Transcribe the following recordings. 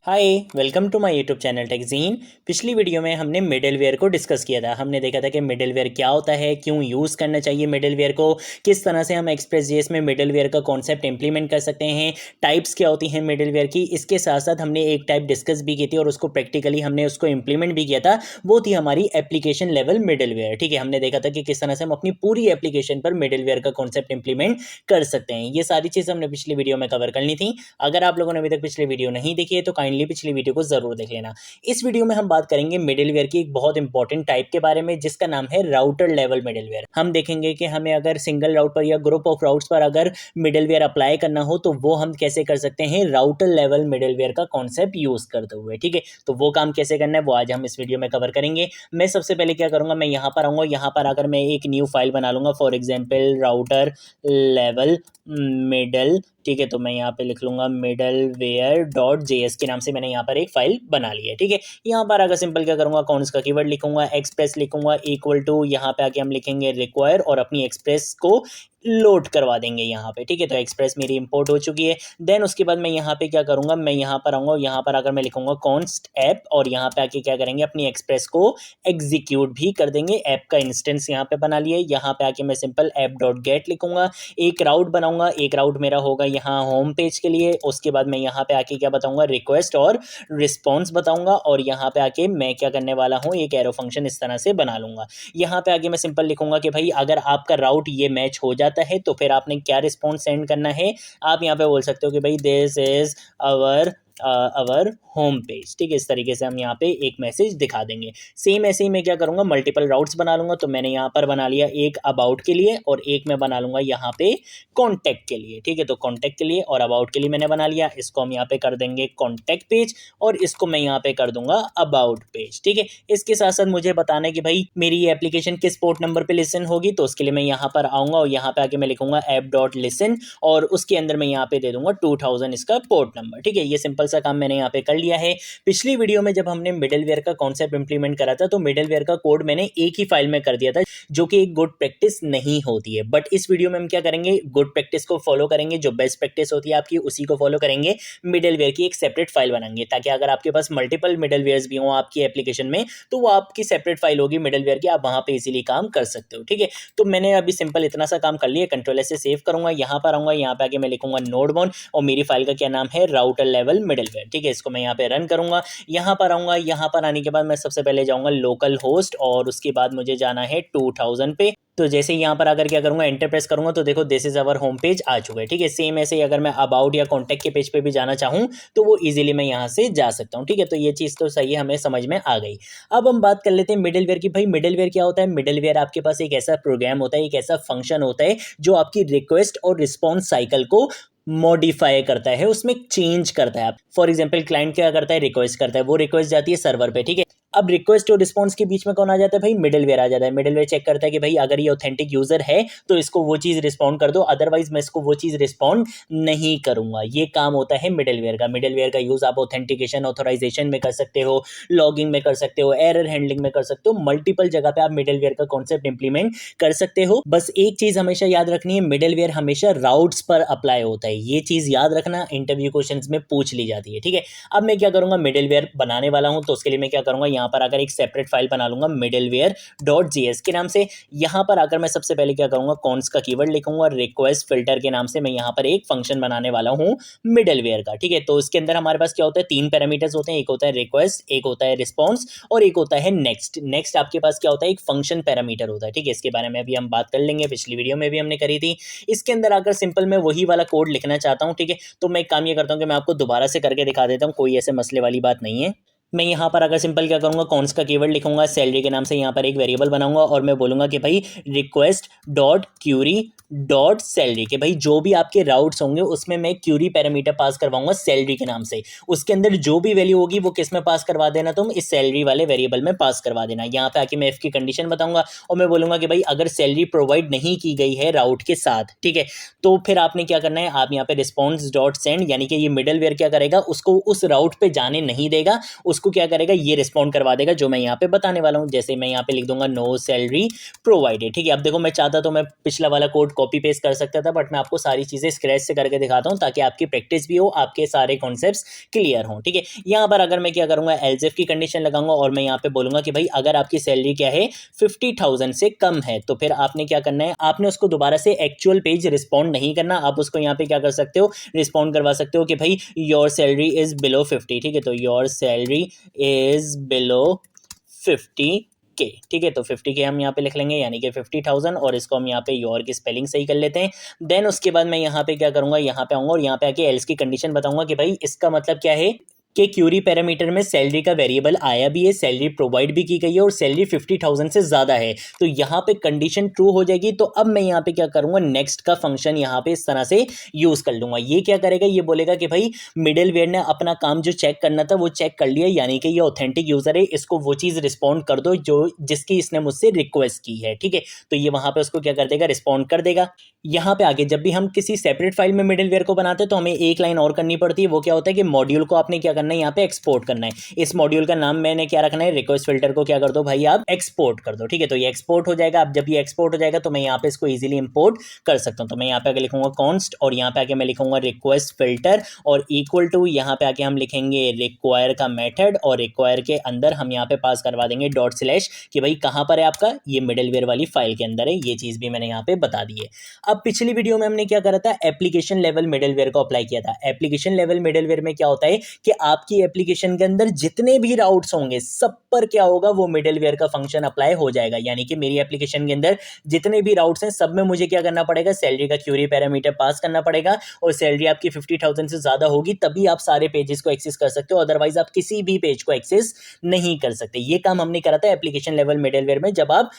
Hi, welcome to my YouTube channel Techgene. पिछली video में हमने मिडलवेयर को डिस्कस किया था। हमने देखा था कि मिडलवेयर क्या होता है, क्यों यूज़ करना चाहिए मिडलवेयर को, किस तरह से हम एक्सप्रेस.जेएस में मिडलवेयर का कॉन्सेप्ट इंप्लीमेंट कर सकते हैं, टाइप्स क्या होती हैं मिडलवेयर की। इसके साथ साथ हमने एक टाइप डिस्कस भी की थी और उसको प्रैक्टिकली हमने उसको इंप्लीमेंट भी किया था। वो थी हमारी एप्लीकेशन लेवल मिडलवेयर। ठीक है, हमने देखा था कि किस तरह से हम अपनी पूरी एप्लीकेशन पर मिडलवेयर का कॉन्सेप्ट इंप्लीमेंट कर सकते हैं। ये सारी चीज़ हमने पिछली वीडियो में कवर करनी थी। अगर आप लोगों ने अभी तक पिछली वीडियो नहीं देखी है तो काइंडली पिछली वीडियो को जरूर देख लेना। इस वीडियो में हम बात करेंगे मिडलवेयर की एक बहुत इंपॉर्टेंट टाइप के बारे में, जिसका नाम है राउटर लेवल मिडलवेयर। हम देखेंगे कि हमें अगर सिंगल राउट पर या ग्रुप ऑफ राउट्स पर अगर मिडलवेयर अप्लाई करना हो तो वो हम कैसे कर सकते हैं राउटर लेवल मिडलवेयर का कॉन्सेप्ट यूज करते हुए। ठीक है, तो वो काम कैसे करना है वो आज हम इस वीडियो में कवर करेंगे। मैं सबसे पहले क्या करूंगा, मैं यहाँ पर आऊंगा, यहाँ पर आकर मैं एक न्यू फाइल बना लूंगा, for example router level middle. ठीक है, तो मैं यहाँ पे लिख लूंगा मिडलवेयर डॉट जेएस के नाम से मैंने यहाँ पर एक फाइल बना ली है। ठीक है, यहाँ पर आकर सिंपल क्या करूंगा, कॉन्स का कीवर्ड लिखूंगा, एक्सप्रेस लिखूंगा इक्वल टू, यहाँ पे आके हम लिखेंगे रिक्वायर और अपनी एक्सप्रेस को लोड करवा देंगे यहाँ पे। ठीक है, तो एक्सप्रेस मेरी इंपोर्ट हो चुकी है। देन उसके बाद मैं यहाँ पे क्या करूंगा, मैं यहाँ पर आऊंगा, यहाँ पर आकर मैं लिखूंगा कॉन्स्ट ऐप और यहाँ पे आके क्या करेंगे, अपनी एक्सप्रेस को एग्जीक्यूट भी कर देंगे। ऐप का इंस्टेंस यहाँ पे बना लिए। यहाँ पे आके मैं सिंपल ऐप डॉट गेट लिखूंगा, एक राउट बनाऊंगा, एक राउट मेरा होगा यहाँ होम पेज के लिए। उसके बाद मैं यहाँ पे आके क्या बताऊंगा, रिक्वेस्ट और रिस्पॉन्स बताऊंगा और यहाँ पे आके मैं क्या करने वाला हूँ, एक एरो फंक्शन इस तरह से बना लूंगा। यहाँ पे आगे मैं सिंपल लिखूंगा कि भाई अगर आपका राउट ये मैच हो जाता है तो फिर आपने क्या रिस्पॉन्स सेंड करना है। आप यहाँ पे बोल सकते हो कि भाई this is our home page. ठीक है, इस तरीके से हम यहाँ पे एक मैसेज दिखा देंगे। सेम ऐसे ही मैं क्या करूंगा, मल्टीपल राउट्स बना लूंगा। तो मैंने यहाँ पर बना लिया एक अबाउट के लिए और एक मैं बना लूंगा यहाँ पे कॉन्टैक्ट के लिए। ठीक है, तो कॉन्टैक्ट के लिए और अबाउट के लिए मैंने बना लिया। इसको हम यहाँ पे कर देंगे कॉन्टैक्ट पेज और इसको मैं यहाँ पे कर दूंगा अबाउट पेज। ठीक है, इसके साथ साथ मुझे बताना है कि भाई मेरी ये एप्लीकेशन किस पोर्ट नंबर पे लिसन होगी, तो उसके लिए मैं यहाँ पर आऊंगा और यहाँ पे आके मैं लिखूंगा ऐप डॉट लिसन और उसके अंदर मैं यहाँ पे दे दूंगा 2000 इसका पोर्ट नंबर। ठीक है, ये सिंपल सा काम मैंने यहाँ पे कर लिया है। पिछली वीडियो में जब हमने मिडलवेयर का कॉन्सेप्ट इंप्लीमेंट करा था तो मिडलवेयर का कोड मैंने एक ही फाइल में कर दिया था, जो कि एक गुड प्रैक्टिस नहीं होती है। बट इस वीडियो में हम क्या करेंगे, गुड प्रैक्टिस को फॉलो करेंगे, जो बेस्ट प्रैक्टिस होती है आपकी उसी को फॉलो करेंगे। मिडलवेयर की एक सेपरेट फाइल बनाएंगे ताकि अगर आपके पास मल्टीपल मिडलवेयर्स भी हो आपकी एप्लीकेशन में तो वो आपकी सेपरेट फाइल होगी मिडलवेयर की, आप वहां पे इजीली काम कर सकते हो। ठीक है, तो मैंने अभी सिंपल इतना सा काम कर लिया। कंट्रोल एस से सेव करूंगा, यहाँ पर आऊंगा, यहाँ पे आके मैं लिखूंगा नोड वन और मेरी फाइल का क्या नाम है, राउटर लेवल मिडलवेयर। ठीक है, इसको मैं यहाँ पे रन करूंगा। यहाँ पर आऊंगा, यहाँ पर आने के बाद मैं सबसे पहले जाऊंगा लोकल होस्ट और उसके बाद मुझे जाना है 2000 पे। तो जैसे यहाँ पर अगर क्या करूंगा, एंटर प्रेस करूंगा तो देखो this is our home page आ चुका है। ठीक है, सेम ऐसे ही अगर मैं अबाउट या कॉन्टैक्ट के पेज पे भी जाना चाहूँ तो वो इजीली मैं यहाँ से जा सकता हूँ। ठीक है, तो ये चीज़ तो सही है, हमें समझ में आ गई। अब हम बात कर लेते हैं मिडलवेयर की। भाई मिडलवेयर क्या होता है, मिडलवेयर आपके पास एक ऐसा प्रोग्राम होता है, एक ऐसा फंक्शन होता है जो आपकी रिक्वेस्ट और रिस्पॉन्स साइकिल को मॉडिफाई करता है, उसमें चेंज करता है। फॉर एग्जांपल क्लाइंट क्या करता है, रिक्वेस्ट करता है, वो रिक्वेस्ट जाती है सर्वर पे। ठीक है, अब रिक्वेस्ट और रिस्पॉन्स के बीच में कौन आ जाता है, भाई मिडलवेयर आ जाता है। मिडलवेयर चेक करता है कि भाई अगर ये ऑथेंटिक यूजर है तो इसको वो चीज रिस्पॉन्ड कर दो, अदरवाइज मैं इसको वो चीज रिस्पॉन्ड नहीं करूंगा। ये काम होता है मिडलवेयर का। मिडलवेयर का यूज आप ऑथेंटिकेशन ऑथोराइजेशन में कर सकते हो, लॉगिंग में कर सकते हो, एरर हैंडलिंग में कर सकते हो, मल्टीपल जगह पे आप मिडलवेयर का कॉन्सेप्ट इंप्लीमेंट कर सकते हो। बस एक चीज हमेशा याद रखनी है, मिडलवेयर हमेशा राउट्स पर अप्लाई होता है। ये चीज याद रखना, इंटरव्यू क्वेश्चंस में पूछ ली जाती है। ठीक है, अब मैं क्या करूंगा, मिडलवेयर बनाने वाला हूं तो उसके लिए मैं क्या करूंगा, यहाँ पर आकर एक सेपरेट फाइल बना लूंगा मिडलवेयर डॉट जेएस के नाम से। यहाँ पर आकर मैं सबसे पहले क्या करूंगा, कॉन्स का कीवर्ड लिखूंगा, रिक्वेस्ट फिल्टर के नाम से मैं यहाँ पर एक फंक्शन बनाने वाला हूँ मिडलवेयर का। ठीक है, तो इसके अंदर हमारे पास क्या होता है, तीन पैरामीटर्स होते हैं, एक होता है रिक्वेस्ट, एक होता है रिस्पॉन्स और एक होता है नेक्स्ट। नेक्स्ट आपके पास क्या होता है, एक फंक्शन पैरामीटर होता है। ठीक है, इसके बारे में अभी हम बात कर लेंगे, पिछली वीडियो में भी हमने करी थी। इसके अंदर आकर सिंपल मैं वही वाला कोड लिखना चाहता हूँ। ठीक है, तो मैं एक काम ये करता हूँ कि मैं आपको दोबारा से करके दिखा देता हूँ, कोई ऐसे मसले वाली बात नहीं है। मैं यहाँ पर अगर सिंपल क्या करूँगा, कॉन्स का कीवर्ड लिखूंगा, सैलरी के नाम से यहाँ पर एक वेरिएबल बनाऊंगा और मैं बोलूंगा कि भाई request dot Curie dot salary, के भाई जो भी आपके राउट्स होंगे उसमें मैं क्यूरी पैरामीटर पास करवाऊंगा सैलरी के नाम से। उसके अंदर जो भी वैल्यू होगी वो किस में पास करवा देना, तुम इस सैलरी वाले वेरिएबल में पास करवा देना। यहाँ पे आके मैं इफ की कंडीशन बताऊंगा और मैं बोलूंगा कि भाई अगर सैलरी प्रोवाइड नहीं की गई है राउट के साथ, ठीक है, तो फिर आपने क्या करना है, आप यहाँ पे रिस्पॉन्स डॉट सेंड, यानी कि ये मिडलवेयर क्या करेगा, उसको उस राउट पे जाने नहीं देगा, उसको क्या करेगा, ये रिस्पॉन्ड करवा देगा जो मैं यहाँ पे बताने वाला हूँ। जैसे मैं यहाँ पे लिख दूंगा नो सैलरी प्रोवाइडेड, ठीक है। अब देखो मैं चाहता तो मैं पिछला वाला कोड कॉपी पेस्ट कर सकता था, बट मैं आपको सारी चीज़ें स्क्रैच से करके दिखाता हूँ ताकि आपकी प्रैक्टिस भी हो, आपके सारे कॉन्सेप्ट्स क्लियर हों, ठीक है। यहाँ पर अगर मैं क्या करूँगा, एल्स इफ की कंडीशन लगाऊंगा और मैं यहाँ पे बोलूँगा कि भाई अगर आपकी सैलरी क्या है 50,000 से कम है, तो फिर आपने क्या करना है, आपने उसको दोबारा से एक्चुअल पेज रिस्पॉन्ड नहीं करना। आप उसको यहाँ पे क्या कर सकते हो, रिस्पॉन्ड करवा सकते हो कि भाई योर सैलरी इज बिलो 50, ठीक है। तो your salary is below 50K, ठीक है। तो 50K हम यहाँ पे लिख लेंगे, यानी कि 50,000, और इसको हम यहाँ पे योर की स्पेलिंग सही कर लेते हैं। देन उसके बाद मैं यहाँ पे क्या करूँगा, यहाँ पे आऊँगा और यहाँ पे आके एल्स की कंडीशन बताऊँगा कि भाई इसका मतलब क्या है कि क्यूरी पैरामीटर में सैलरी का वेरिएबल आया भी है, सैलरी प्रोवाइड भी की गई है और सैलरी 50,000 से ज़्यादा है, तो यहाँ पे कंडीशन ट्रू हो जाएगी। तो अब मैं यहाँ पे क्या करूँगा, नेक्स्ट का फंक्शन यहाँ पे इस तरह से यूज़ कर लूँगा। ये क्या करेगा, ये बोलेगा कि भाई मिडिलवेयर ने अपना काम जो चेक करना था वो चेक कर लिया, यानी कि ये ऑथेंटिक यूज़र है, इसको वो चीज़ रिस्पॉन्ड कर दो जो जिसकी इसने मुझसे रिक्वेस्ट की है, ठीक है। तो ये वहाँ पे उसको क्या कर देगा, रिस्पॉन्ड कर देगा। यहाँ पे आगे जब भी हम किसी सेपरेट फाइल में मिडिलवेयर को बनाते हैं तो हमें एक लाइन और करनी पड़ती है। वो क्या होता है कि मॉड्यूल को आपने क्या करना है, यहाँ पे एक्सपोर्ट करना है। इस मॉड्यूल का नाम मैंने क्या रखना है, रिक्वेस्ट फिल्टर को क्या कर दो भाई आप एक्सपोर्ट कर दो, ठीक है। तो ये एक्सपोर्ट हो जाएगा। अब जब ये एक्सपोर्ट हो जाएगा तो मैं यहाँ पे इसको इजीली इंपोर्ट कर सकता हूँ। तो मैं यहाँ पे आगे लिखूंगा कॉन्स्ट और यहाँ पे आके मैं लिखूंगा रिक्वेस्ट फिल्टर और इक्वल टू, यहाँ पे आके हम लिखेंगे रिक्वायर का मेथड और रिक्वायर के अंदर हम यहाँ पे पास करवा देंगे डॉट स्लैश कि भाई कहाँ पर है आपका, ये मिडिलवेयर वाली फाइल के अंदर है। ये चीज़ भी मैंने यहाँ पे बता दी है। अब पिछली वीडियो में हमने क्या करा था, एप्लीकेशन लेवल मिडिलवेयर को अप्लाई किया था। एप्लीकेशन लेवल मिडिलवेयर में क्या होता है कि आपकी एप्लीकेशन के अंदर जितने भी राउट्स होंगे सब पर क्या होगा, वो मिडिलवेयर का फंक्शन अप्लाई हो जाएगा। यानी कि मेरी एप्लीकेशन के अंदर जितने भी राउट्स हैं सब में मुझे क्या करना पड़ेगा, सैलरी का क्यूरी पैरामीटर पास करना पड़ेगा और सैलरी आपकी 50,000 से ज़्यादा होगी तभी आप सारे पेजेस को एक्सेस कर सकते हो, अदरवाइज आप किसी भी पेज को एक्सेस नहीं कर सकते। ये काम हमने करा था एप्लीकेशन लेवल मिडिलवेयर में, जब आप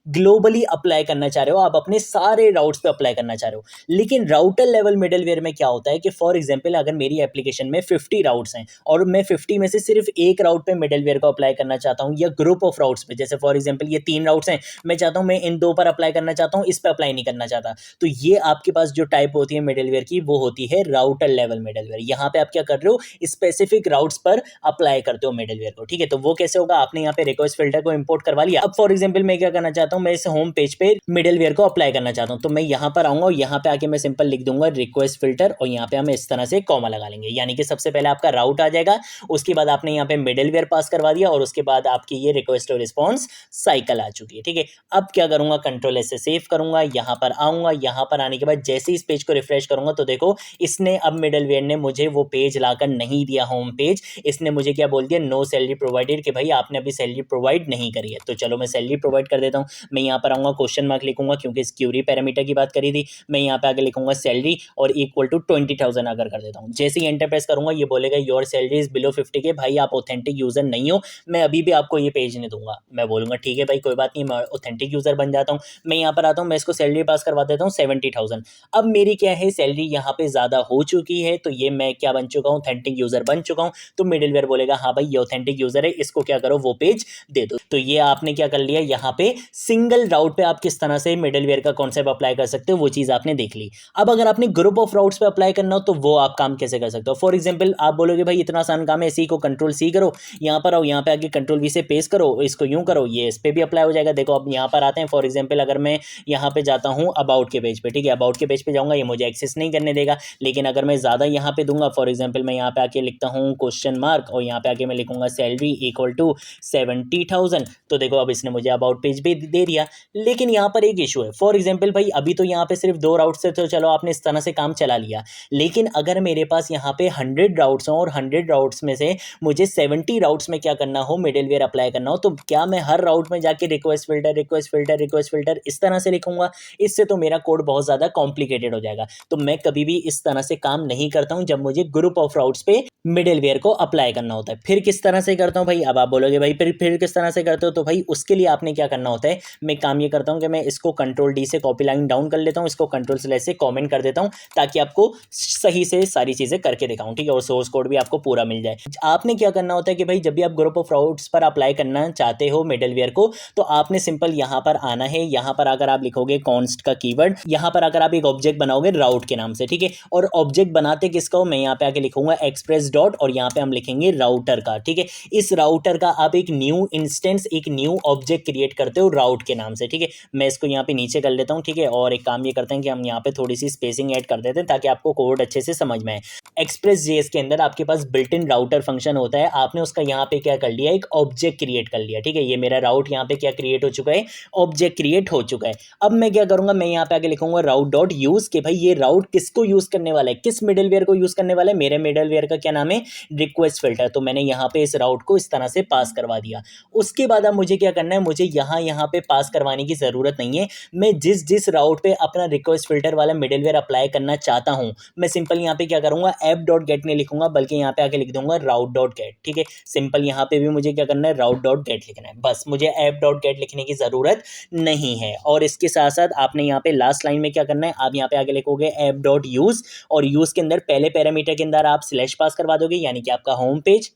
ग्लोबली अप्लाई करना चाह रहे हो, आप अपने सारे राउट्स पे अप्लाई करना चाह रहे हो। लेकिन राउटर लेवल मिडलवेयर में क्या होता है कि फॉर एग्जांपल अगर मेरी एप्लीकेशन में 50 राउट्स हैं और मैं 50 में से सिर्फ एक राउट पे मिडलवेयर को अप्लाई करना चाहता हूं या ग्रुप ऑफ राउट्स पे, जैसे फॉर एग्जांपल ये 3 राउट्स हैं, मैं चाहता हूं मैं इन 2 पर अप्लाई करना चाहता हूं, इस पे अप्लाई नहीं करना चाहता, तो ये आपके पास जो टाइप होती है मिडलवेयर की वो होती है राउटर लेवल मिडलवेयर। यहाँ पे आप क्या कर रहे हो, स्पेसिफिक राउट्स पर अप्लाई करते हो मिडलवेयर को, ठीक है। तो वो कैसे होगा, आपने यहाँ पे रिक्वेस्ट फिल्टर को इंपोर्ट करवा लिया। अब फॉर एग्जांपल मैं क्या करना चाहता हूँ, मैं इस होम पेज पे मिडलवेयर को अप्लाई करना चाहता हूं, तो मैं यहां पर आऊंगा और यहां पे आके मैं सिंपल लिख दूंगा रिक्वेस्ट फिल्टर और यहां पे हम इस तरह से कॉमा लगा लेंगे। यानी कि सबसे पहले आपका राउट आ जाएगा, उसके बाद आपने यहां पे मिडलवेयर पास करवा दिया और उसके बाद आपकी ये रिक्वेस्ट और रिस्पॉन्स साइकिल आ चुकी है, ठीक है। अब क्या करूंगा, कंट्रोल एस से सेव करूंगा, यहां पर आऊंगा, यहां पर आने के बाद जैसे इस पेज को रिफ्रेश करूंगा तो देखो इसने अब मिडलवेयर ने मुझे वो पेज लाकर नहीं दिया होम पेज, इसने मुझे क्या बोल दिया, नो सैलरी प्रोवाइडेड, कि भाई आपने अभी सैलरी प्रोवाइड नहीं करी है। तो चलो मैं सैलरी प्रोवाइड कर देता हूं। मैं यहां पर आऊंगा, क्वेश्चन मार्क लिखूंगा क्योंकि इस क्यूरी पैरामीटर की बात करी थी। मैं यहाँ पे आगे लिखूंगा सैलरी और इक्वल टू 20,000 अगर कर देता हूँ। जैसे ही एंटर प्रेस करूंगा ये बोलेगा your salary is below 50K, भाई आप ऑथेंटिक यूजर नहीं हो, मैं अभी भी आपको ये पेज नहीं दूंगा। मैं बोलूंगा ठीक है भाई कोई बात नहीं, मैं ऑथेंटिक यूजर बन जाता हूँ। मैं यहाँ पर आता हूँ, मैं इसको सैलरी पास करवा देता हूँ 70,000। अब मेरी क्या है, सैलरी यहाँ पे ज्यादा हो चुकी है, तो ये मैं क्या बन चुका हूँ, ऑथेंटिक यूजर बन चुका हूँ। तो मिडिलवेयर बोलेगा हाँ भाई ये ऑथेंटिक यूजर है, इसको क्या करो, वो पेज दे दो। तो ये आपने क्या कर लिया, यहाँ पे सिंगल राउट पे आप किस तरह से मिडिलवेयर का कॉन्सेप्ट अप्लाई कर सकते हो वो चीज आपने देख ली। अब अगर आपने ग्रुप ऑफ राउट्स पे अप्लाई करना हो तो वो आप काम कैसे कर सकते हो। फॉर एग्जांपल आप बोलोगे भाई इतना आसान काम है, इसी को कंट्रोल सी करो, यहाँ पर आओ, यहाँ पे आके कंट्रोल वी से पेस्ट करो, इसको यूं करो, ये इस पे भी अप्लाई हो जाएगा। देखो अब यहाँ पर आते हैं, फॉर एग्जाम्पल अगर मैं यहाँ पे जाता हूँ अबाउट के पेज पे, ठीक है, अबाउट के पेज पे जाऊंगा, ये मुझे एक्सेस नहीं करने देगा। लेकिन अगर मैं ज्यादा यहाँ पे दूंगा, फॉर एग्जाम्पल मैं यहाँ पे आके लिखता हूँ क्वेश्चन मार्क और यहाँ पे आके मैं लिखूंगा सैलरी इक्वल टू 70,000, तो देखो अब इसने मुझे अबाउट पेज भी दे दिया। लेकिन यहाँ पर एक इशू है, फॉर एग्जाम्पल भाई अभी तो यहाँ पे सिर्फ 2 राउट से तो चलो आपने इस तरह से काम चला लिया, लेकिन अगर मेरे पास यहाँ पे 100 राउट्स हों और 100 राउट्स में से मुझे 70 राउट्स में क्या करना हो, मिडिलवेयर अप्लाई करना हो, तो क्या मैं हर राउट में जाके request filter request filter request filter इस तरह से लिखूंगा, इससे तो मेरा कोड बहुत ज़्यादा कॉम्प्लिकेटेड हो जाएगा। तो मैं कभी भी इस तरह से काम नहीं करता हूँ जब मुझे ग्रुप ऑफ राउट्स पे मिडिलवेयर को अप्लाई करना होता है। फिर किस तरह से करता हूँ भाई, अब आप बोलोगे भाई फिर किस तरह से करते हो, तो भाई उसके लिए आपने क्या करना होता है, मैं काम ये करता हूँ कि मैं इसको कंट्रोल डी से कॉपी लाइन डाउन कर लेता हूँ, इसको कंट्रोल स्लैश से कॉमेंट कर देता हूँ ताकि आपको सही से सारी चीज़ें करके दिखाऊँ, ठीक है, और सोर्स कोड भी आपको पूरा मिल जाए। आपने क्या करना होता है कि भाई जब भी आप ग्रुप ऑफ राउट्स पर अप्लाई करना चाहते हो मिडलवेयर को, तो आपने सिंपल यहाँ पर आना है। यहाँ पर अगर आप लिखोगे कॉन्स्ट का कीवर्ड, यहाँ पर अगर आप एक ऑब्जेक्ट बनाओगे राउट के नाम से, ठीक है, और ऑब्जेक्ट बनाते किसका हो, मैं यहाँ पे आके लिखूंगा एक्सप्रेस डॉट और यहाँ पे हम लिखेंगे राउटर का, ठीक है। इस राउटर का आप एक न्यू इंस्टेंस, एक न्यू ऑब्जेक्ट क्रिएट करते हो राउट के नाम से, ठीक है। मैं इसको यहाँ पे नीचे कर लेता हूँ, ठीक है, और एक काम ये करते हैं कि हम यहाँ पे थोड़ी सी स्पेसिंग ऐड कर देते हैं ताकि आपको कोड अच्छे से समझ में आए। एक्सप्रेस जेएस के अंदर आपके पास बिल्ट इन राउटर फंक्शन होता है, आपने उसका यहाँ पे क्या कर लिया, एक ऑब्जेक्ट क्रिएट कर लिया, ठीक है। ये मेरा राउट यहाँ पे क्या क्रिएट हो चुका है, ऑब्जेक्ट क्रिएट हो चुका है। अब मैं क्या करूंगा, मैं यहाँ पे आके लिखूंगा राउट डॉट यूज कि भाई ये राउट किसको यूज करने वाला है, किस मिडलवेयर को यूज करने वाला है, मेरे मिडलवेयर का क्या नाम है, रिक्वेस्ट फिल्टर। तो मैंने यहाँ पे इस राउट को इस तरह से पास करवा दिया। उसके बाद अब मुझे क्या करना है, मुझे यहाँ पे पास करवाने की जरूरत नहीं है। मैं जिस जिस राउट पे अपना रिक्वेस्ट फिल्टर वाला मिडलवेयर अप्लाई करना चाहता हूँ, मैं सिंपल यहाँ पे क्या करूंगा, ऐप डॉट गेट नहीं लिखूंगा बल्कि यहाँ पे आके लिख दूंगा राउट डॉट गेट, ठीक है। सिंपल यहाँ पे भी मुझे क्या करना है, राउट डॉट गेट लिखना है, बस मुझे ऐप डॉट गेट लिखने की जरूरत नहीं है। और इसके साथ साथ आपने यहाँ पे लास्ट लाइन में क्या करना है, आप यहाँ पे आगे लिखोगे ऐप डॉट यूज और यूज के अंदर पहले पैरामीटर के अंदर आप स्लैश पास करवा दोगे यानी कि आपका होम पेज,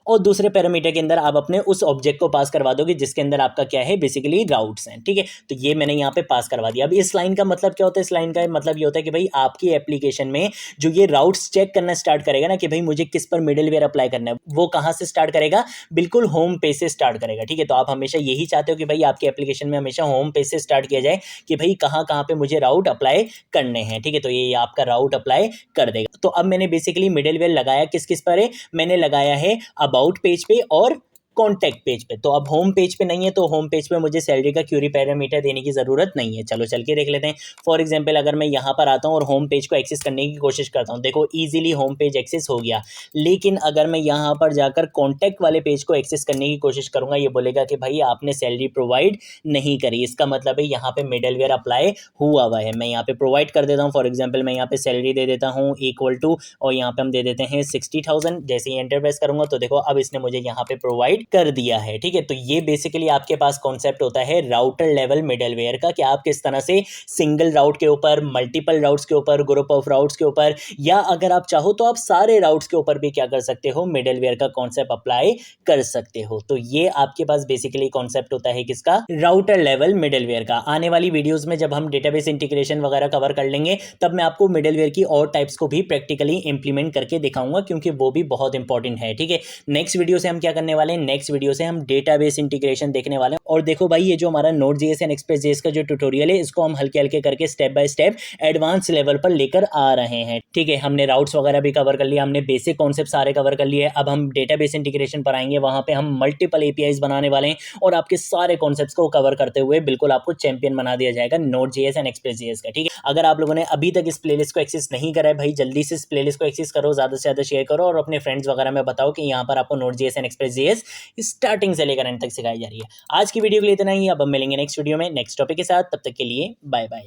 और दूसरे पैरामीटर के अंदर आप अपने उस ऑब्जेक्ट को पास करवा दोगे जिसके अंदर आपका क्या है, बेसिकली राउट्स हैं, ठीक है। तो ये मैंने यहाँ पे पास करवा दिया। अब इस लाइन का मतलब क्या होता है, इस लाइन का मतलब ये होता है कि भाई आपकी एप्लीकेशन में जो ये राउट्स चेक करना स्टार्ट करेगा ना कि भाई मुझे किस पर मिडलवेयर अप्लाई करना है, वो कहाँ से स्टार्ट करेगा, बिल्कुल होम पेज से स्टार्ट करेगा, ठीक है। तो आप हमेशा यही चाहते हो कि भाई आपकी एप्लीकेशन में हमेशा होम पेज से स्टार्ट किया जाए कि भाई कहाँ कहाँ पे मुझे राउट अप्लाई करने हैं, ठीक है। तो ये आपका राउट अप्लाई कर देगा। तो अब मैंने बेसिकली मिडलवेयर लगाया किस किस पर है, मैंने लगाया है अबाउट पेज पे और कॉन्टैक्ट पेज पे। तो अब होम पेज पे नहीं है, तो होम पेज पे मुझे सैलरी का क्यूरी पैरामीटर देने की ज़रूरत नहीं है। चलो चल के देख लेते हैं। फॉर एग्जांपल अगर मैं यहाँ पर आता हूँ और होम पेज को एक्सेस करने की कोशिश करता हूँ, देखो इजीली होम पेज एक्सेस हो गया। लेकिन अगर मैं यहाँ पर जाकर कॉन्टैक्ट वाले पेज को एक्सेस करने की कोशिश करूँगा, ये बोलेगा कि भाई आपने सैलरी प्रोवाइड नहीं करी। इसका मतलब है यहाँ पे मिडलवेयर अप्लाई हुआ है। मैं यहाँ पे प्रोवाइड कर देता हूँ। फॉर एग्जाम्पल मैं यहाँ पे सैलरी दे देता हूँ इक्वल टू, और यहाँ पे हम दे देते हैं 60,000। जैसे ही एंटर प्रेस करूँगा तो देखो अब इसने मुझे यहाँ पे प्रोवाइड कर दिया है, ठीक है। तो ये बेसिकली आपके पास कॉन्सेप्ट होता है राउटर लेवल मिडलवेयर का, कि आप किस तरह से सिंगल राउट के ऊपर, मल्टीपल राउट्स के ऊपर, ग्रुप ऑफ राउट्स के ऊपर, या अगर आप चाहो तो आप सारे राउट्स के ऊपर भी क्या कर सकते हो, मिडलवेयर का कॉन्सेप्ट अप्लाई कर सकते हो। तो ये आपके पास बेसिकली कॉन्सेप्ट होता है किसका, राउटर लेवल मिडलवेयर का। आने वाली वीडियोस में जब हम डेटाबेस इंटीग्रेशन वगैरह कवर कर लेंगे तब मैं आपको मिडलवेयर की और टाइप्स को भी प्रैक्टिकली इंप्लीमेंट करके दिखाऊंगा, क्योंकि वो भी बहुत इंपॉर्टेंट है, ठीक है। नेक्स्ट वीडियो से हम क्या करने वाले हैं, नेक्स्ट वीडियो से हम डेटाबेस इंटीग्रेशन देखने वाले हैं। और देखो भाई ये जो हमारा Node.js एंड Express.js का जो ट्यूटोरियल है, इसको हम हल्के हल्के करके step by step advance level पर लेकर आ रहे हैं, ठीक है। हमने राउट्स वगैरह भी कवर कर लिया, हमने बेसिक कॉन्सेप्ट सारे कवर कर लिए। अब हम डेटाबेस इंटीग्रेशन पर आएंगे, वहां पे हम मल्टीपल एपीआईज बनाने वाले हैं और आपके सारे कॉन्सेप्ट्स को कवर करते हुए बिल्कुल आपको चैंपियन बना दिया जाएगा Node.js एंड Express.js का, ठीक है। अगर आप लोगों ने अभी तक इस प्लेलिस्ट को एक्सेस नहीं करा है, भाई जल्दी से इस प्लेलिस्ट को एक्सेस करो, ज्यादा से ज्यादा शेयर करो और अपने फ्रेंड्स वगैरह में बताओ कि यहाँ पर आपको Node.js एंड Express.js स्टार्टिंग से लेकर एंड तक सिखाई जा रही है। आज की वीडियो के लिए इतना ही। अब हम मिलेंगे नेक्स्ट वीडियो में नेक्स्ट टॉपिक के साथ, तब तक के लिए बाय बाय।